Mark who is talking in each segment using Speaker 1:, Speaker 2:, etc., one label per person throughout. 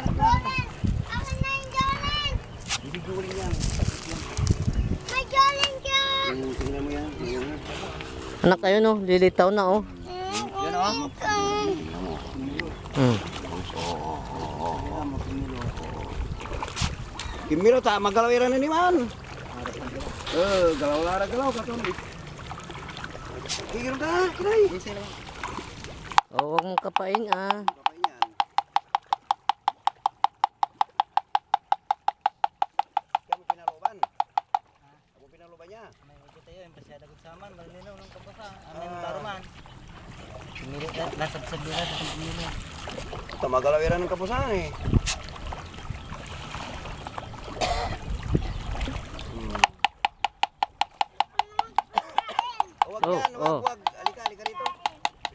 Speaker 1: Jolen! Ako na yung Jolen!
Speaker 2: Hindi Jolen yan.
Speaker 1: May Jolen ka!
Speaker 2: Tingnan mo yan.
Speaker 3: Anak kayo no, lilitaw na oh.
Speaker 2: Yan o. Kimilo ta magalaw ira na ni man. Galaw lara galaw katon. Kigiro ka, kinay.
Speaker 3: Oh, huwag mong kapain ah.
Speaker 2: Kamu pinaluban. Kamu pinaluban niya.
Speaker 4: Kita yun, pasyada ko saman, malinaw ng kapasa. Amin taruman. Milit na, nasabsab na sa pagmilo.
Speaker 2: Ito magalaw ira ng kapusan eh. Wag. Alika rito.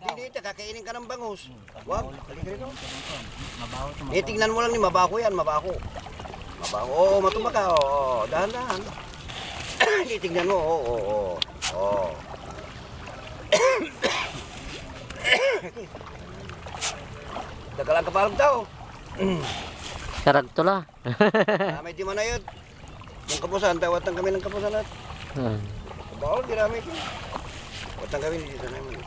Speaker 2: Hindi, kakainin ka ng bangus. Wag, alika rito.
Speaker 4: Mabaho ito,
Speaker 2: Eh, tingnan mo lang ni mabako yan, mabako. Mabako, oo, matumba ka, oo, dahan-dahan. Hindi, tingnan mo, oo. Dagalang kapalag tao.
Speaker 3: Sarag to la.
Speaker 2: May di man na yun. Yung kapusan, tawatan kami ng kapusan at. Bawal, di namin yun. Tawatan kami dito namin.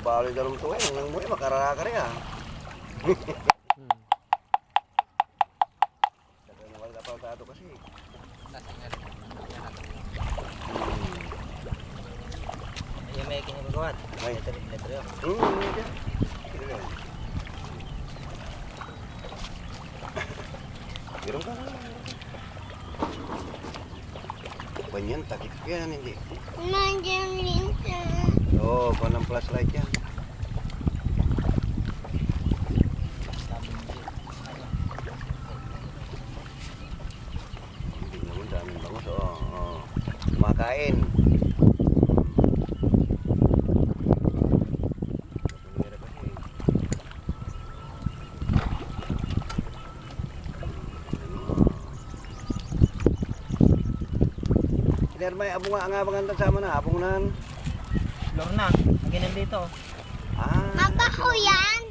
Speaker 2: Bali dalam tuwa nang mo makaraka rin ah. Sabi mo wala pa tato kasi.
Speaker 4: Ayun may kinagawat.
Speaker 2: Ay.
Speaker 4: Letro yun.
Speaker 2: Girong ka. Banyan takip yan hindi.
Speaker 1: Nandiyan rin ka.
Speaker 2: Oh, kung anong flashlight yan. Hindi naman daming bangus. Oo. Kumakain. Kiner may abong nga ang abangan sama na. Abong nan.
Speaker 4: Lorna, naginan dito.
Speaker 2: Ah.
Speaker 1: Mabaho yan!